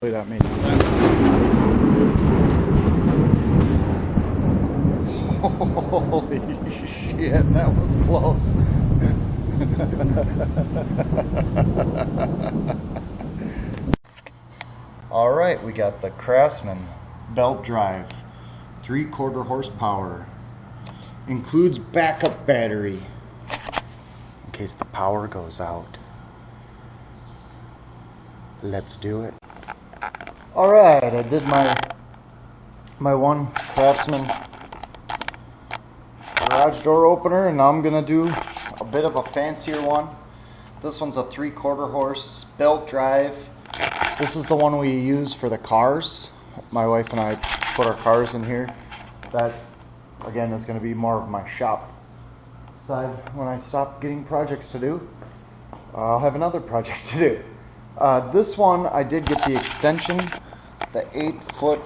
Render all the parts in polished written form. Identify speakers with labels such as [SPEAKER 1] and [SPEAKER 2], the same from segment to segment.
[SPEAKER 1] That made sense. Holy shit, that was close. All right, we got the Craftsman Belt Drive, 3/4 horsepower. Includes backup battery in case the power goes out. Let's do it. All right, I did my one Craftsman garage door opener, and now I'm gonna do a bit of a fancier one. This one's a 3/4 horse belt drive. This is the one we use for the cars. My wife and I put our cars in here. That again is gonna be more of my shop side when I stop getting projects to do. I'll have another project to do. This one I did get the extension, the 8-foot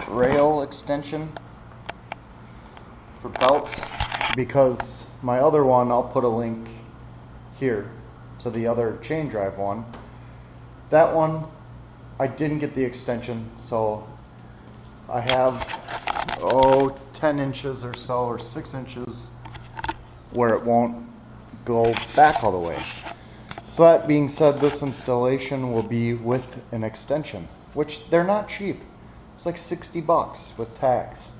[SPEAKER 1] rail extension for belts, because my other one, I'll put a link here to the other chain drive one. That one I didn't get the extension, so I have 10 inches or so, or 6 inches where it won't go back all the way. So that being said, this installation will be with an extension, which they're not cheap. It's like 60 bucks with tax.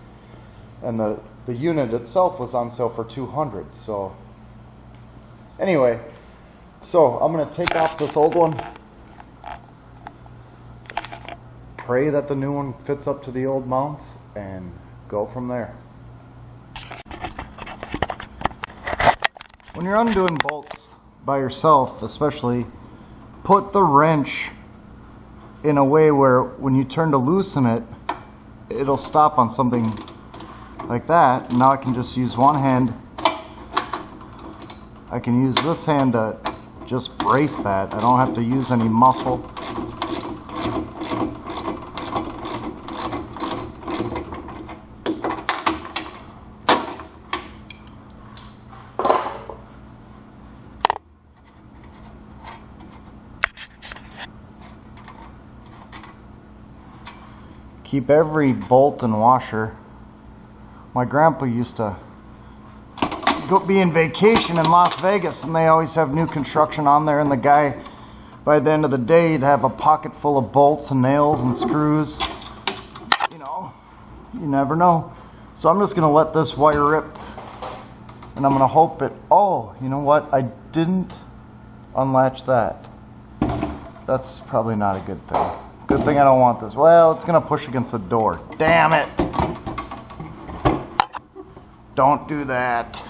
[SPEAKER 1] And the unit itself was on sale for 200. So anyway, so I'm gonna take off this old one, pray that the new one fits up to the old mounts, and go from there. When you're undoing bolts by yourself, especially, put the wrench in a way where when you turn to loosen it, it'll stop on something like that. Now I can just use one hand. I can use this hand to just brace that. I don't have to use any muscle. Keep every bolt and washer. My grandpa used to be in vacation in Las Vegas, and they always have new construction on there, and the guy, by the end of the day, he'd have a pocket full of bolts and nails and screws. You know, you never know. So I'm just gonna let this wire rip, and I'm gonna hope it, oh, you know what? I didn't unlatch that. That's probably not a good thing. Good thing I don't want this. Well, it's gonna push against the door. Damn it! Don't do that.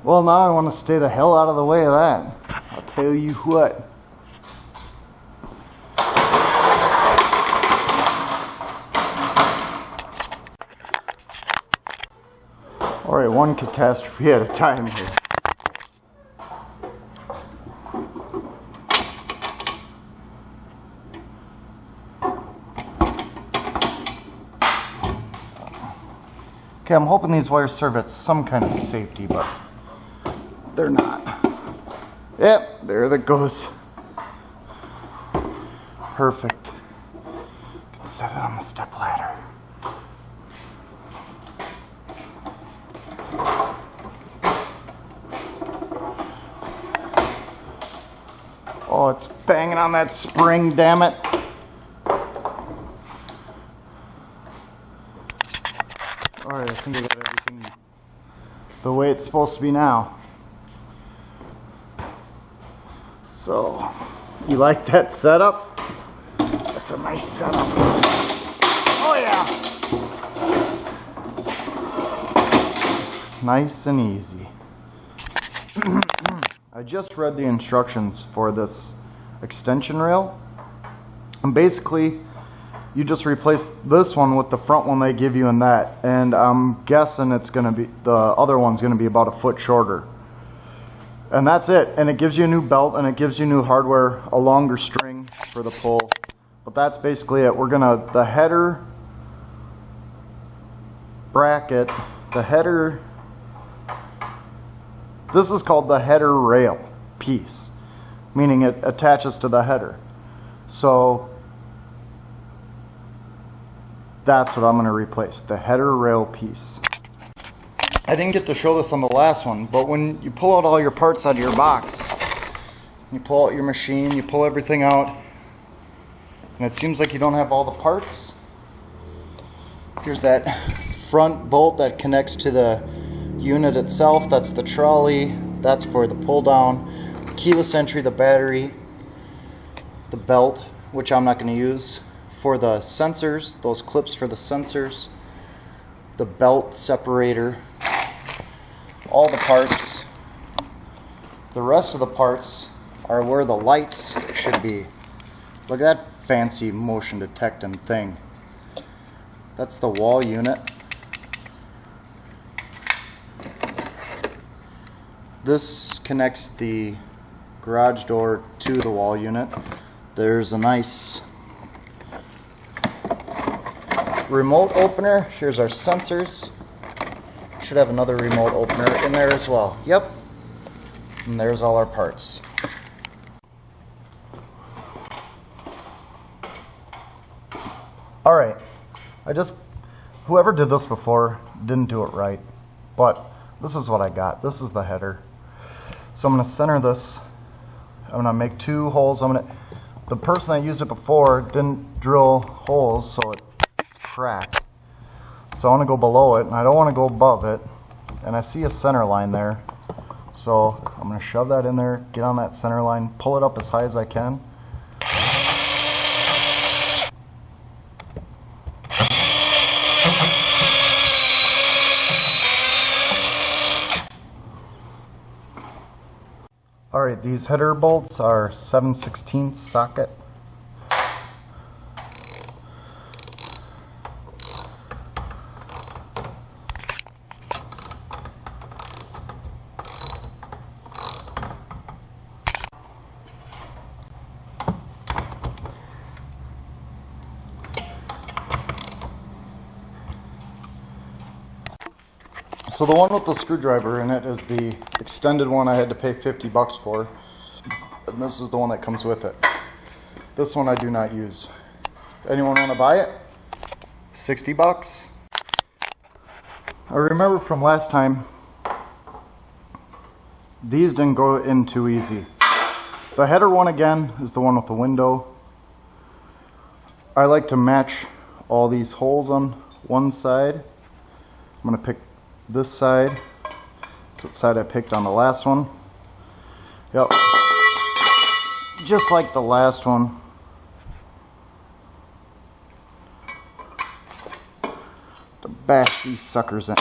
[SPEAKER 1] Well, now I want to stay the hell out of the way of that. I'll tell you what. Alright, one catastrophe at a time here. Okay, I'm hoping these wires serve as some kind of safety, but they're not. Yep, there that goes. Perfect. Can set it on the step ladder. Oh, it's banging on that spring, damn it. Alright, I think I got everything the way it's supposed to be now. So, you like that setup? That's a nice setup. Oh yeah! Nice and easy. I just read the instructions for this extension rail. And basically, you just replace this one with the front one they give you in that. And I'm guessing it's gonna be, the other one's gonna be about a foot shorter. And that's it. And it gives you a new belt and it gives you new hardware, a longer string for the pull. But that's basically it. We're gonna, the header bracket, the header, this is called the header rail piece, meaning it attaches to the header. So that's what I'm going to replace, the header rail piece. I didn't get to show this on the last one, but when you pull out all your parts out of your box, you pull out your machine, you pull everything out, and it seems like you don't have all the parts. Here's that front bolt that connects to the unit itself. That's the trolley. That's for the pull down. Keyless entry, the battery, the belt, which I'm not going to use. For the sensors, those clips for the sensors, the belt separator, all the parts. The rest of the parts are where the lights should be. Look at that fancy motion detecting thing. That's the wall unit. This connects the garage door to the wall unit. There's a nice remote opener. Here's our sensors. Should have another remote opener in there as well. Yep. And there's all our parts. Alright. Whoever did this before didn't do it right. But this is what I got. This is the header. So I'm going to center this. I'm going to make 2 holes. The person that used it before didn't drill holes, so it's cracked. So I want to go below it, and I don't want to go above it. And I see a center line there. So I'm going to shove that in there, get on that center line, pull it up as high as I can. Alright, these header bolts are 7/16 socket. So the one with the screwdriver in it is the extended one I had to pay $50 for. And this is the one that comes with it. This one I do not use. Anyone want to buy it? $60. I remember from last time, these didn't go in too easy. The header one again is the one with the window. I like to match all these holes on one side. I'm going to pick this side. That's what side I picked on the last one. Yep. Just like the last one. To bash these suckers in.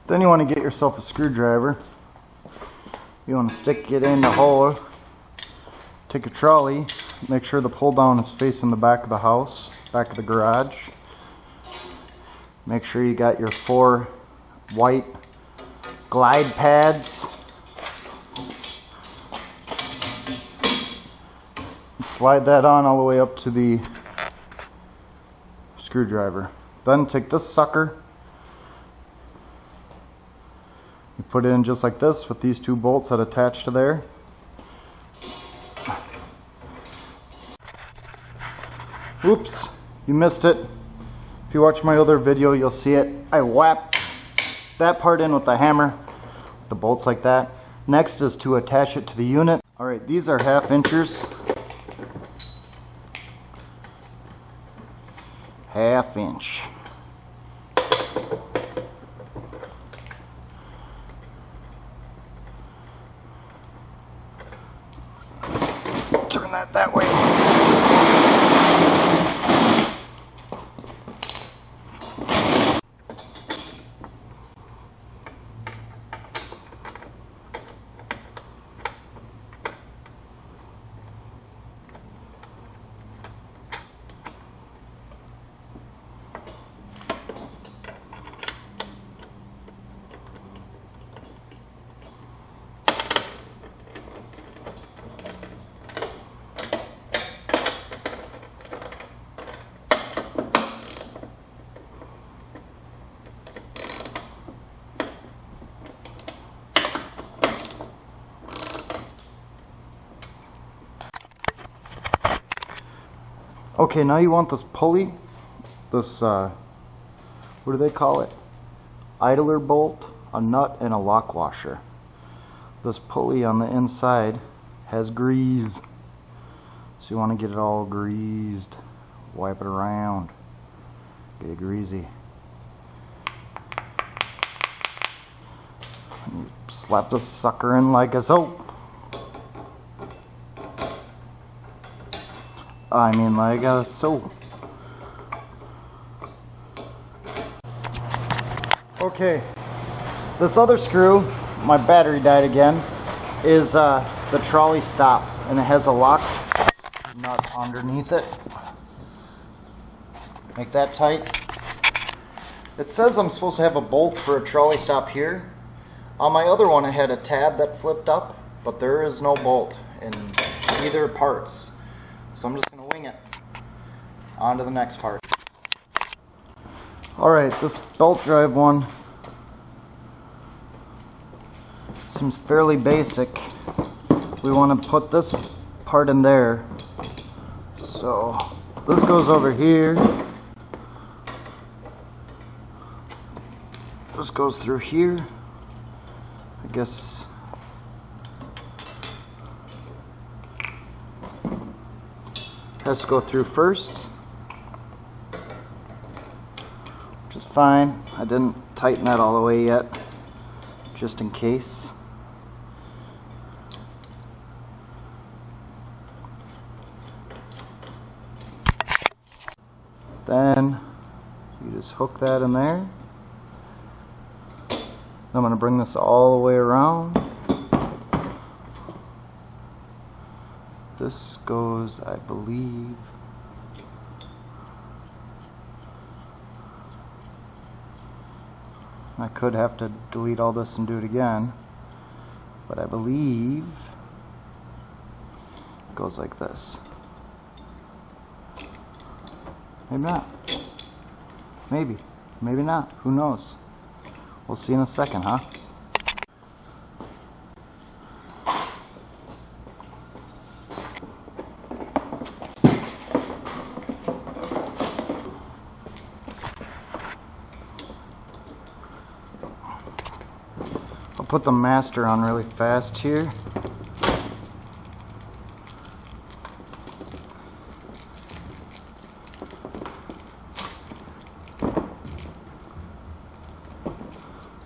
[SPEAKER 1] Then you want to get yourself a screwdriver. You want to stick it in the hole. Take a trolley. Make sure the pull down is facing the back of the house, back of the garage. Make sure you got your 4 white glide pads. Slide that on all the way up to the screwdriver. Then take this sucker. You put it in just like this with these 2 bolts that attach to there. Oops, you missed it. If you watch my other video, you'll see it. I whapped that part in with the hammer, the bolts like that. Next is to attach it to the unit. Alright, these are 1/2 inches. 1/2 inch. Turn that way. Okay, now you want this pulley, this, what do they call it? Idler bolt, a nut, and a lock washer. This pulley on the inside has grease. So you want to get it all greased. Wipe it around. Get it greasy. And you slap the sucker in like a soap. I mean like a soap. Okay, this other screw, my battery died again, is the trolley stop, and it has a lock nut underneath it. Make that tight. It says I'm supposed to have a bolt for a trolley stop here. On my other one, it had a tab that flipped up, but there is no bolt in either parts. So I'm just going to wing it. On to the next part. Alright, this belt drive one seems fairly basic. We want to put this part in there. So this goes over here. This goes through here. I guess has to go through first, which is fine. I didn't tighten that all the way yet, just in case. Then you just hook that in there. I'm going to bring this all the way around. This goes, I believe, I could have to delete all this and do it again, but I believe it goes like this. Maybe not. Maybe. Maybe not. Who knows? We'll see in a second, huh? I'll put the master on really fast here.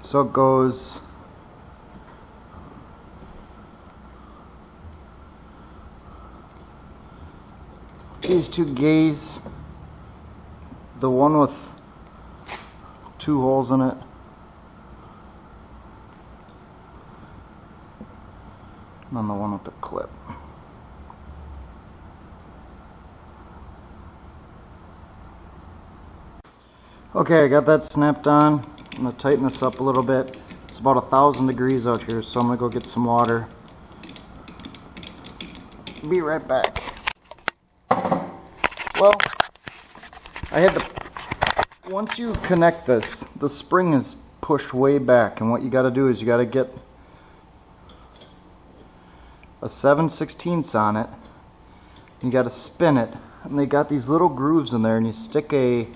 [SPEAKER 1] So it goes these two gays, the one with 2 holes in it, and then the one with the clip. Okay, I got that snapped on. I'm going to tighten this up a little bit. It's about 1,000 degrees out here, so I'm going to go get some water. Be right back. Well, I had to, once you connect this, the spring is pushed way back, and what you got to do is you got to get a 7/16 on it. You got to spin it, and they got these little grooves in there, and you stick a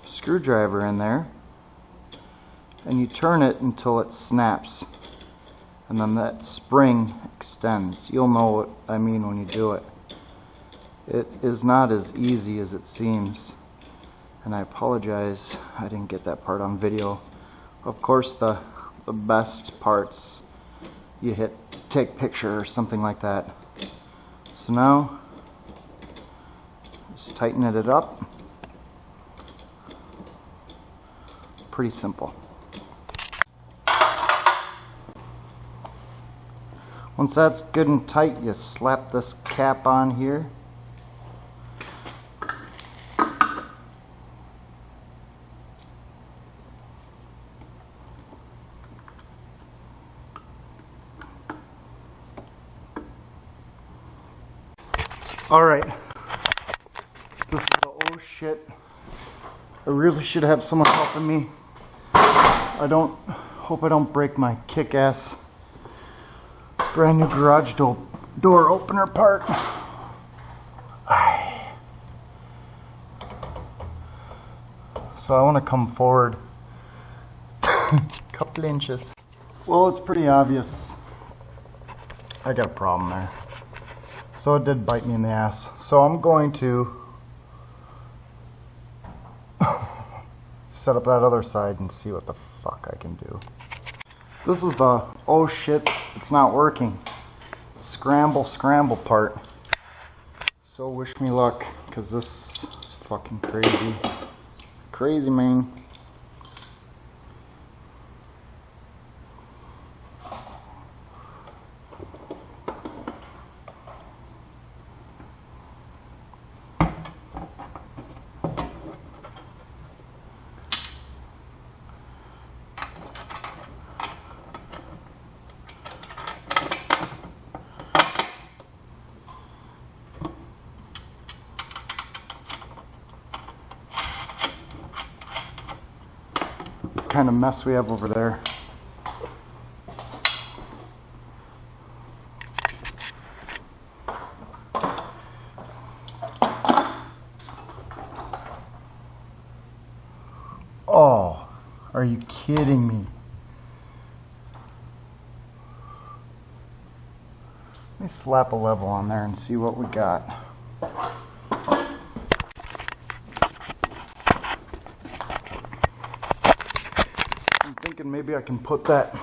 [SPEAKER 1] screwdriver in there, and you turn it until it snaps, and then that spring extends. You'll know what I mean when you do it. It is not as easy as it seems, and I apologize I didn't get that part on video. Of course, the best parts you hit take picture or something like that. So now just tighten it up. Pretty simple. Once that's good and tight, you slap this cap on here. Alright, this is the oh shit. I really should have someone helping me. Hope I don't break my kick-ass brand new garage door door opener part. So I want to come forward a couple inches. Well, it's pretty obvious I got a problem there. So it did bite me in the ass. So I'm going to set up that other side and see what the fuck I can do. This is the, oh shit, it's not working, scramble part. So wish me luck, because this is fucking crazy. Crazy, man. Kind of mess we have over there. Oh, are you kidding me? Let me slap a level on there and see what we got. Maybe I can put that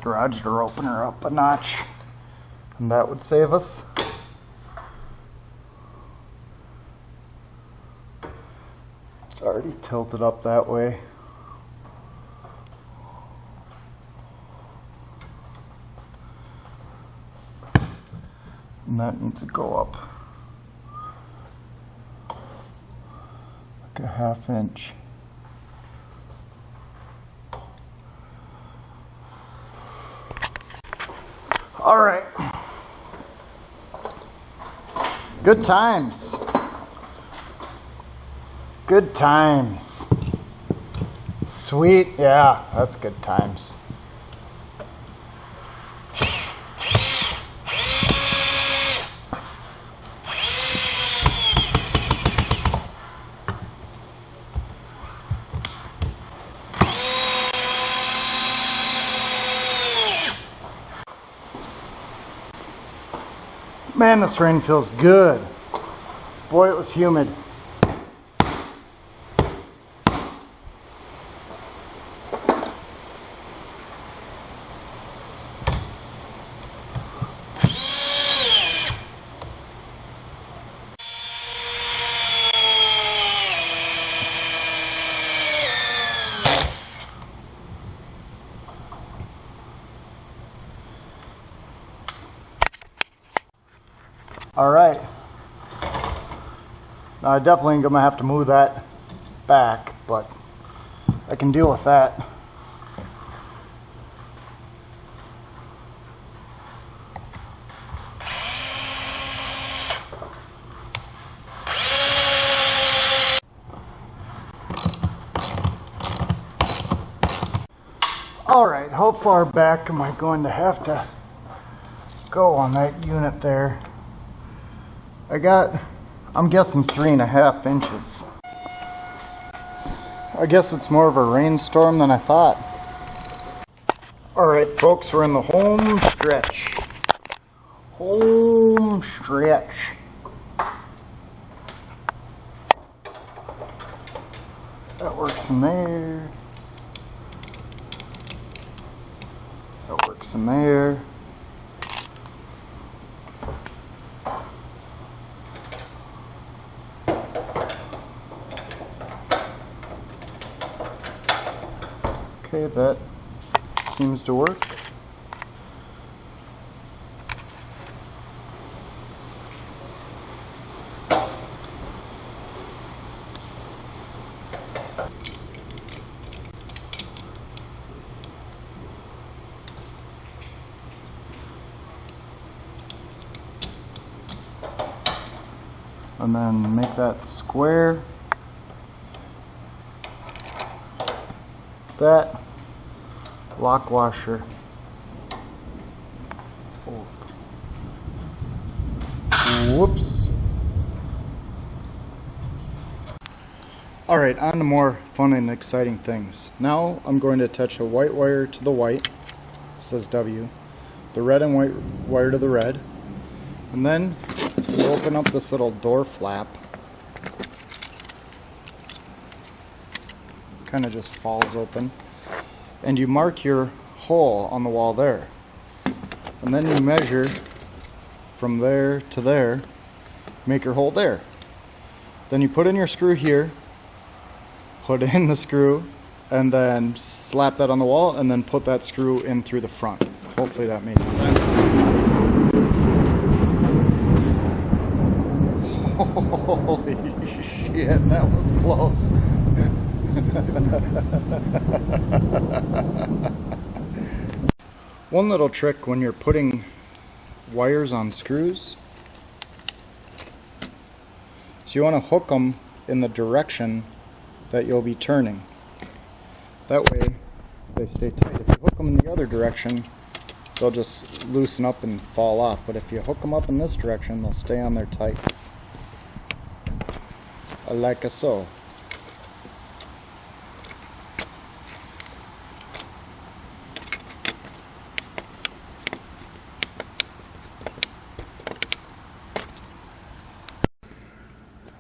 [SPEAKER 1] garage door opener up a notch, and that would save us. It's already tilted up that way. And that needs to go up like a ½ inch. All right. Good times. Good times. Sweet. Yeah, that's good times. Man, this rain feels good. Boy, it was humid. All right. Now I definitely am gonna have to move that back, but I can deal with that. All right, how far back am I going to have to go on that unit there? I'm guessing 3½ inches. I guess it's more of a rainstorm than I thought. Alright folks, we're in the home stretch. Home stretch. That works in there. That works in there. Okay, that seems to work. And then make that square. That lock washer. Oh. Whoops. Alright, on to more fun and exciting things. Now I'm going to attach a white wire to the white, it says W, the red and white wire to the red, and then you open up this little door flap. Kind of just falls open, and you mark your hole on the wall there, and then you measure from there to there, make your hole there. Then you put in your screw here, put in the screw, and then slap that on the wall, and then put that screw in through the front. Hopefully that makes sense. Holy shit, that was close. One little trick when you're putting wires on screws, so you want to hook them in the direction that you'll be turning. That way they stay tight. If you hook them in the other direction, they'll just loosen up and fall off. But if you hook them up in this direction, they'll stay on there tight. Like so.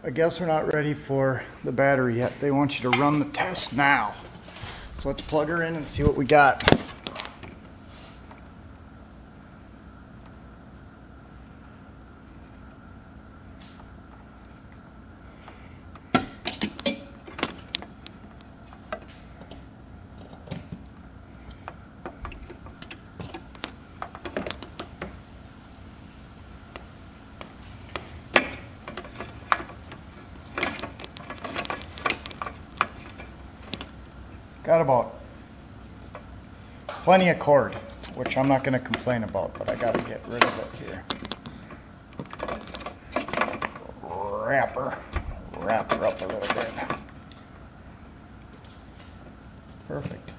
[SPEAKER 1] I guess we're not ready for the battery yet. They want you to run the test now. So let's plug her in and see what we got. Got about plenty of cord, which I'm not going to complain about, but I got to get rid of it here. Wrap her up a little bit. Perfect.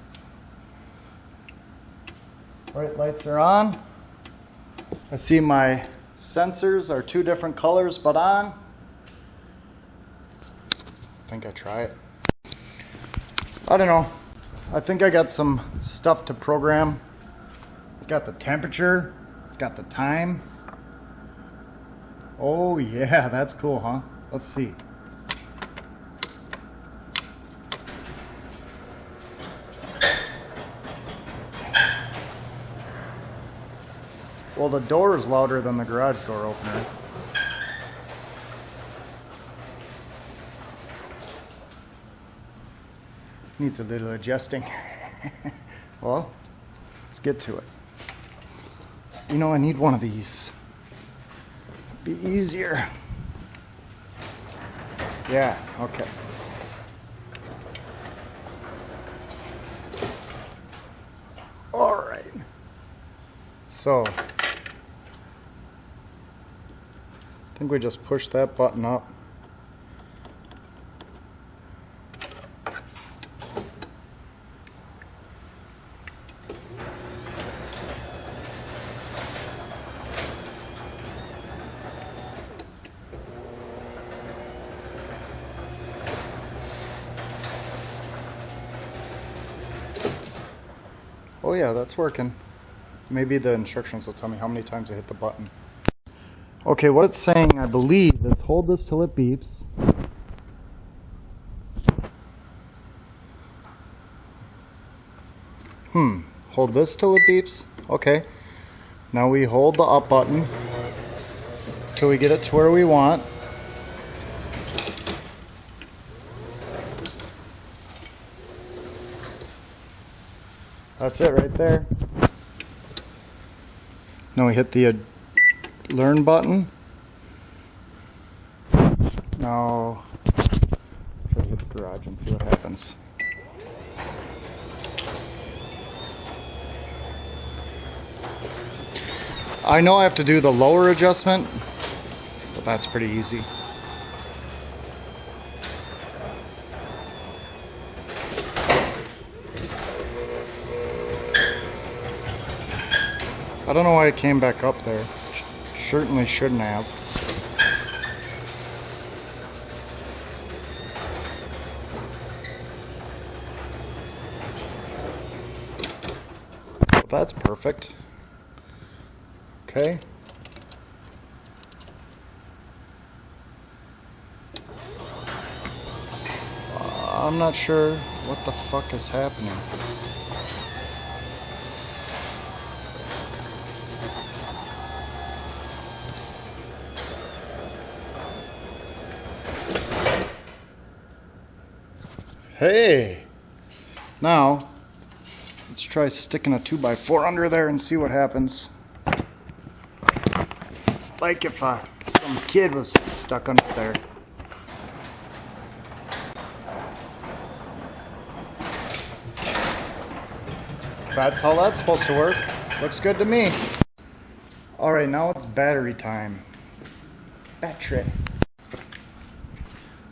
[SPEAKER 1] Bright lights are on. I see my sensors are two different colors, but on. I think I try it. I don't know. I think I got some stuff to program. It's got the temperature. It's got the time. Oh yeah, that's cool, huh? Let's see. Well, the door is louder than the garage door opener. Needs a little adjusting. Well, let's get to it. You know, I need one of these. Be easier. Yeah, okay. All right. So, I think we just push that button up. Oh yeah, that's working. Maybe the instructions will tell me how many times I hit the button. Okay, what it's saying, I believe, is hold this till it beeps. Hold this till it beeps. Okay. Now we hold the up button till we get it to where we want. That's it right there. Now we hit the learn button. Now try to hit the garage and see what happens. I know I have to do the lower adjustment, but that's pretty easy. I don't know why it came back up there. Certainly shouldn't have. that's perfect. Okay. I'm not sure what the fuck is happening. Hey! Now, let's try sticking a 2x4 under there and see what happens. Like if some kid was stuck under there. That's how that's supposed to work. Looks good to me. Alright, now it's battery time. Battery.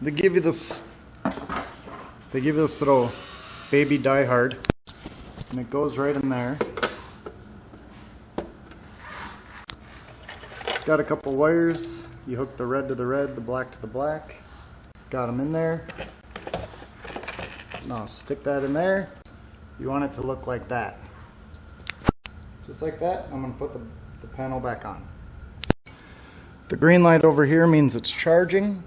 [SPEAKER 1] They give you this little baby die-hard, and it goes right in there. It's got a couple wires. You hook the red to the red, the black to the black. Got them in there. Now stick that in there. You want it to look like that. Just like that. I'm going to put the panel back on. The green light over here means it's charging.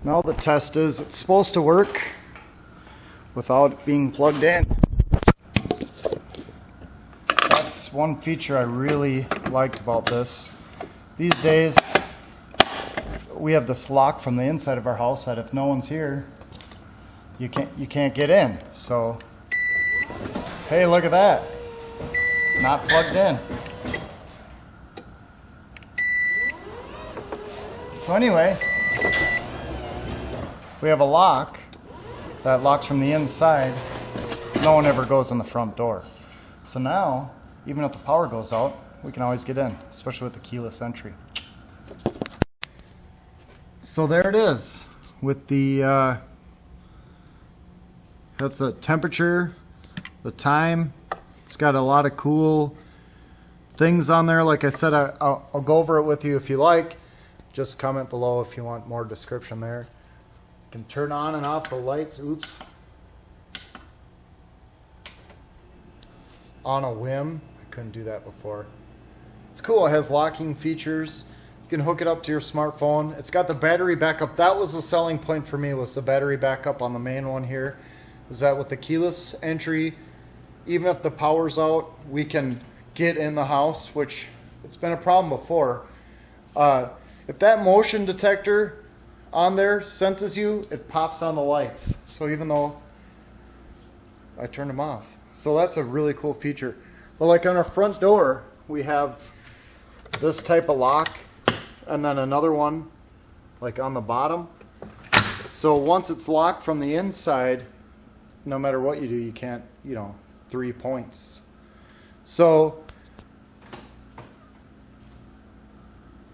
[SPEAKER 1] Now the test is it's supposed to work without it being plugged in. That's one feature I really liked about this. These days we have this lock from the inside of our house that if no one's here, you can't get in. So hey, look at that. Not plugged in. So anyway, we have a lock that locks from the inside. No one ever goes in the front door. So now, even if the power goes out, we can always get in, especially with the keyless entry. So there it is with the that's the temperature, the time. It's got a lot of cool things on there. Like I said, I'll go over it with you if you like. Just comment below if you want more description there. You can turn on and off the lights. Oops. On a whim. I couldn't do that before. It's cool. It has locking features. You can hook it up to your smartphone. It's got the battery backup. That was the selling point for me, was the battery backup on the main one here. Is that with the keyless entry, even if the power's out, we can get in the house, which it's been a problem before. If that motion detector on there senses you, it pops on the lights. So even though I turned them off. So that's a really cool feature. But like on our front door, we have this type of lock and then another one like on the bottom. So once it's locked from the inside, no matter what you do, you can't, 3 points. So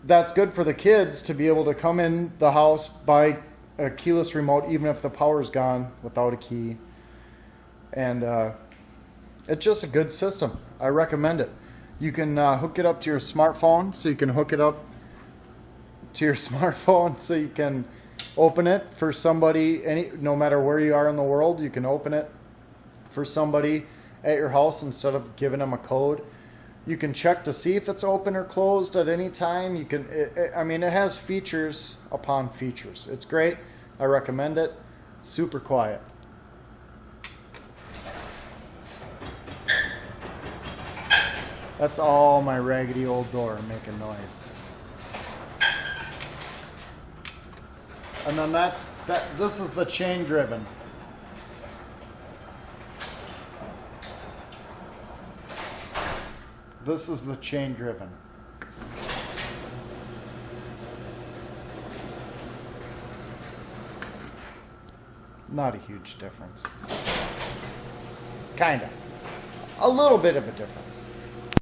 [SPEAKER 1] that's good for the kids to be able to come in the house by a keyless remote, even if the power's gone, without a key. And it's just a good system. I recommend it. You can hook it up to your smartphone, so you can hook it up to your smartphone so you can open it for somebody, no matter where you are in the world. You can open it for somebody at your house instead of giving them a code. You can check to see if it's open or closed at any time. You can. It has features upon features. It's great. I recommend it. Super quiet. That's all my raggedy old door making noise. And then this is the chain driven. This is the chain driven. Not a huge difference. Kinda. A little bit of a difference.